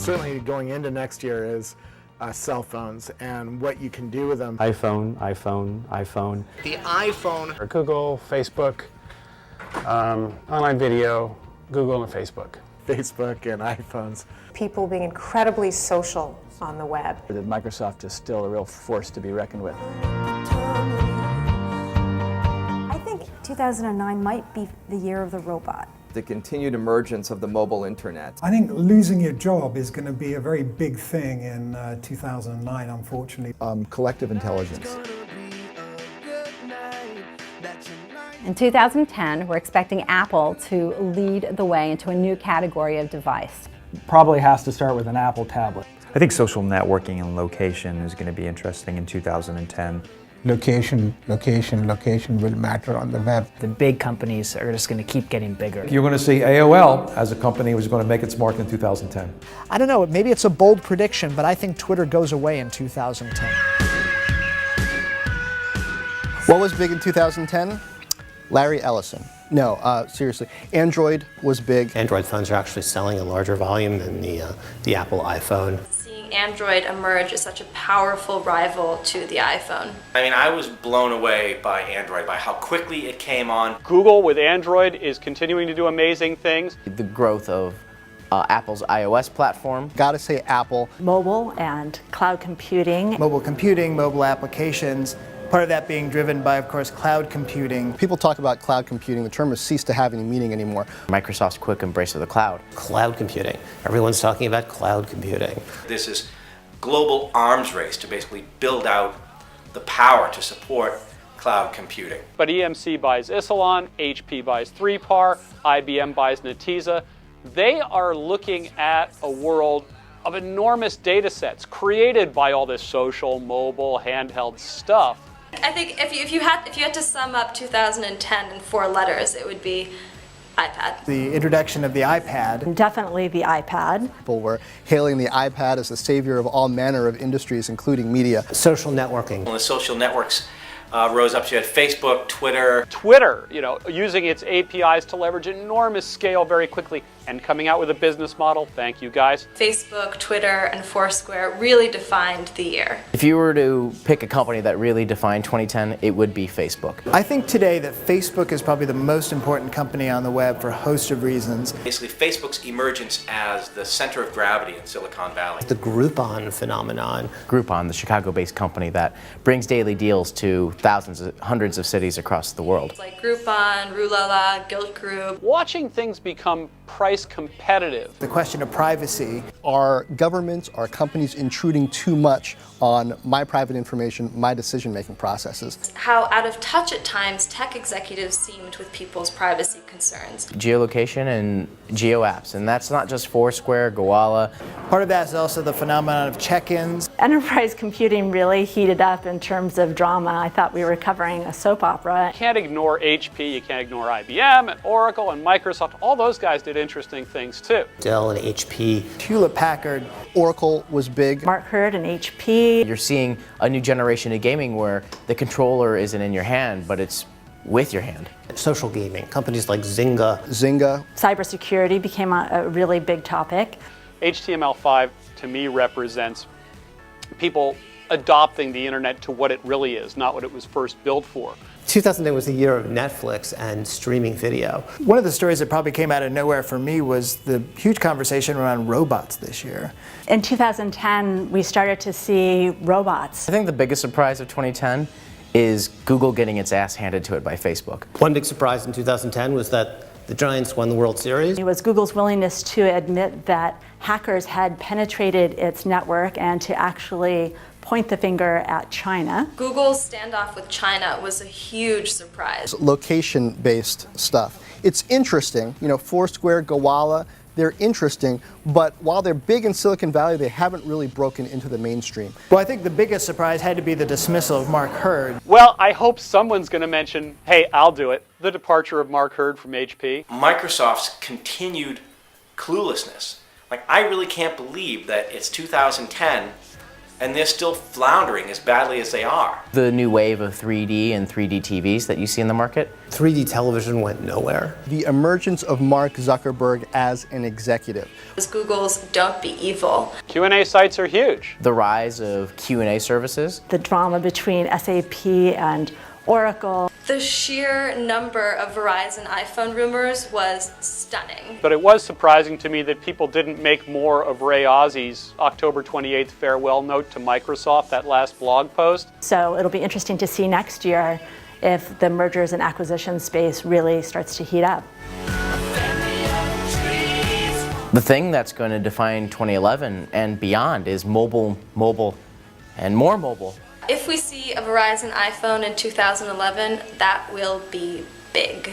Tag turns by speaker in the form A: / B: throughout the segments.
A: certainly going into next year is cell phones and what you can do with them.
B: iPhone.
C: The iPhone.
D: Or Google, Facebook, online video, Google and Facebook.
A: Facebook and iPhones.
E: People being incredibly social on the web.
F: That Microsoft is still a real force to be reckoned with.
G: I think 2009 might be the year of the robot.
H: The continued emergence of the mobile internet.
I: I think losing your job is going to be a very big thing in 2009, unfortunately.
F: Collective intelligence.
J: In 2010, we're expecting Apple to lead the way into a new category of device.
B: Probably has to start with an Apple tablet.
K: I think social networking and location is going to be interesting in 2010.
L: Location will matter on the web.
M: The big companies are just going to keep getting bigger.
N: You're going to see AOL as a company was going to make its mark in 2010.
C: I don't know, maybe it's a bold prediction, but I think Twitter goes away in 2010.
O: What was big in 2010? Larry Ellison. No, seriously. Android was big.
P: Android phones are actually selling a larger volume than the Apple iPhone.
Q: Seeing Android emerge as such a powerful rival to the iPhone.
R: I mean, I was blown away by Android, by how quickly it came on.
S: Google with Android is continuing to do amazing things.
T: The growth of Apple's iOS platform.
O: Gotta say Apple.
E: Mobile and cloud computing.
C: Mobile computing, mobile applications. Part of that being driven by, of course, cloud computing.
O: People talk about cloud computing. The term has ceased to have any meaning anymore.
T: Microsoft's quick embrace of the cloud.
P: Cloud computing. Everyone's talking about cloud computing.
R: This is global arms race to basically build out the power to support cloud computing.
S: But EMC buys Isilon, HP buys 3PAR, IBM buys Netezza. They are looking at a world of enormous data sets created by all this social, mobile, handheld stuff.
Q: I think if you had to sum up 2010 in 4 letters, it would be iPad.
C: The introduction of the iPad.
E: Definitely the iPad.
O: People were hailing the iPad as the savior of all manner of industries, including media.
P: Social networking.
R: When the social networks rose up, you had Facebook, Twitter.
S: Twitter, using its APIs to leverage enormous scale very quickly and coming out with a business model. Thank you, guys.
Q: Facebook, Twitter, and Foursquare really defined the year.
T: If you were to pick a company that really defined 2010, it would be Facebook.
C: I think today that Facebook is probably the most important company on the web for a host of reasons.
R: Basically, Facebook's emergence as the center of gravity in Silicon Valley.
P: The Groupon phenomenon.
T: Groupon, the Chicago-based company that brings daily deals to hundreds of cities across the world.
Q: Like Groupon, Rulala, Guild Group.
S: Watching things become price competitive.
C: The question of privacy.
O: Are governments, are companies intruding too much on my private information, my decision-making processes?
Q: How out of touch at times tech executives seemed with people's privacy concerns.
T: Geolocation and geo apps, and that's not just Foursquare, Gowalla.
C: Part of that is also the phenomenon of check-ins.
E: Enterprise computing really heated up in terms of drama. I thought we were covering a soap opera.
S: You can't ignore HP, you can't ignore IBM and Oracle and Microsoft. All those guys did interesting things too.
P: Dell and HP.
C: Hewlett-Packard.
O: Oracle was big.
E: Mark Hurd and HP.
T: You're seeing a new generation of gaming where the controller isn't in your hand, but it's with your hand.
P: Social gaming, companies like Zynga.
E: Cybersecurity became a really big topic.
S: HTML5 to me represents people adopting the internet to what it really is, not what it was first built for.
P: 2010 was the year of Netflix and streaming video.
C: One of the stories that probably came out of nowhere for me was the huge conversation around robots this year.
E: In 2010, we started to see robots.
T: I think the biggest surprise of 2010 is Google getting its ass handed to it by Facebook.
P: One big surprise in 2010 was that the Giants won the World Series.
E: It was Google's willingness to admit that hackers had penetrated its network and to actually point the finger at China.
Q: Google's standoff with China was a huge surprise.
O: Location-based stuff. It's interesting, Foursquare, Gowalla, they're interesting, but while they're big in Silicon Valley, they haven't really broken into the mainstream.
C: Well, I think the biggest surprise had to be the dismissal of Mark Hurd.
S: Well, I hope someone's going to mention, hey, I'll do it, the departure of Mark Hurd from HP.
R: Microsoft's continued cluelessness. I really can't believe that it's 2010 and they're still floundering as badly as they are.
T: The new wave of 3D and 3D TVs that you see in the market?
P: 3D television went nowhere.
O: The emergence of Mark Zuckerberg as an executive.
Q: Google's don't be evil.
S: Q&A sites are huge.
T: The rise of Q&A services.
E: The drama between SAP and Oracle.
Q: The sheer number of Verizon iPhone rumors was stunning.
S: But it was surprising to me that people didn't make more of Ray Ozzy's October 28th farewell note to Microsoft, that last blog post.
E: So it'll be interesting to see next year if the mergers and acquisitions space really starts to heat up.
T: The thing that's going to define 2011 and beyond is mobile, and more mobile.
Q: If we see a Verizon iPhone in 2011, that will be big.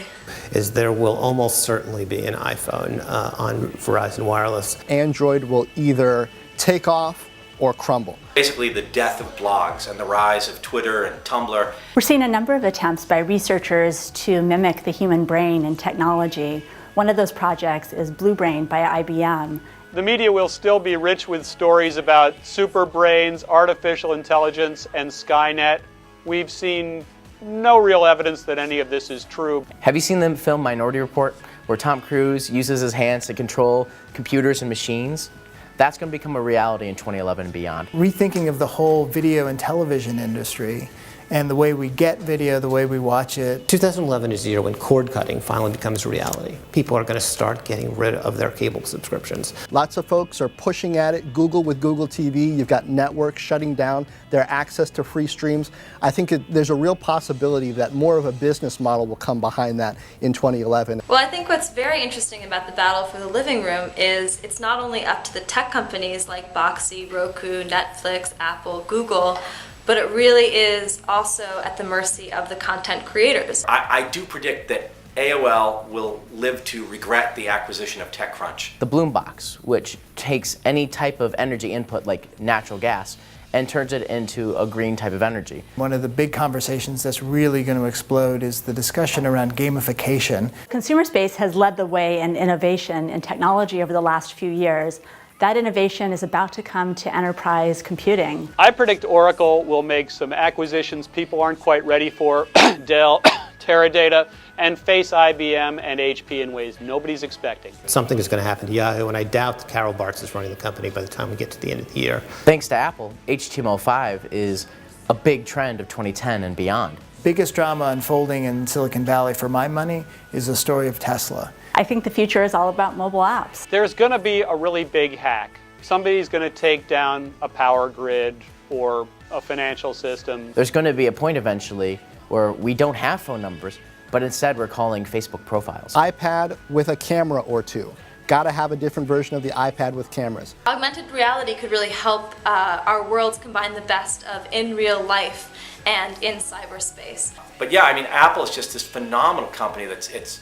P: There will almost certainly be an iPhone on Verizon Wireless.
O: Android will either take off or crumble.
R: Basically the death of blogs and the rise of Twitter and Tumblr.
E: We're seeing a number of attempts by researchers to mimic the human brain in technology. One of those projects is Blue Brain by IBM.
S: The media will still be rich with stories about super brains, artificial intelligence, and Skynet. We've seen no real evidence that any of this is true.
T: Have you seen the film Minority Report, where Tom Cruise uses his hands to control computers and machines? That's going to become a reality in 2011 and beyond.
C: Rethinking of the whole video and television industry and the way we get video, the way we watch it.
P: 2011 is the year when cord cutting finally becomes a reality. People are going to start getting rid of their cable subscriptions.
O: Lots of folks are pushing at it. Google with Google TV, you've got networks shutting down their access to free streams. I think there's a real possibility that more of a business model will come behind that in 2011.
Q: Well, I think what's very interesting about the battle for the living room is it's not only up to the tech companies like Boxy, Roku, Netflix, Apple, Google, but it really is also at the mercy of the content creators.
R: I do predict that AOL will live to regret the acquisition of TechCrunch.
T: The Bloombox, which takes any type of energy input like natural gas and turns it into a green type of energy.
C: One of the big conversations that's really going to explode is the discussion around gamification.
E: Consumer space has led the way in innovation and technology over the last few years. That innovation is about to come to enterprise computing.
S: I predict Oracle will make some acquisitions people aren't quite ready for, Dell, Teradata, and face IBM and HP in ways nobody's expecting.
P: Something is going to happen to Yahoo, and I doubt Carol Bartz is running the company by the time we get to the end of the year.
T: Thanks to Apple, HTML5 is a big trend of 2010 and beyond.
C: Biggest drama unfolding in Silicon Valley for my money is the story of Tesla.
E: I think the future is all about mobile apps.
S: There's going to be a really big hack. Somebody's going to take down a power grid or a financial system.
T: There's going to be a point eventually where we don't have phone numbers, but instead we're calling Facebook profiles.
O: iPad with a camera or two. Got to have a different version of the iPad with cameras.
Q: Augmented reality could really help our worlds combine the best of in real life and in cyberspace.
R: But yeah, I mean, Apple is just this phenomenal company that's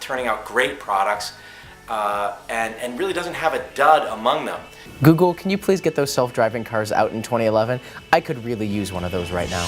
R: turning out great products and really doesn't have a dud among them.
T: Google, can you please get those self-driving cars out in 2011? I could really use one of those right now.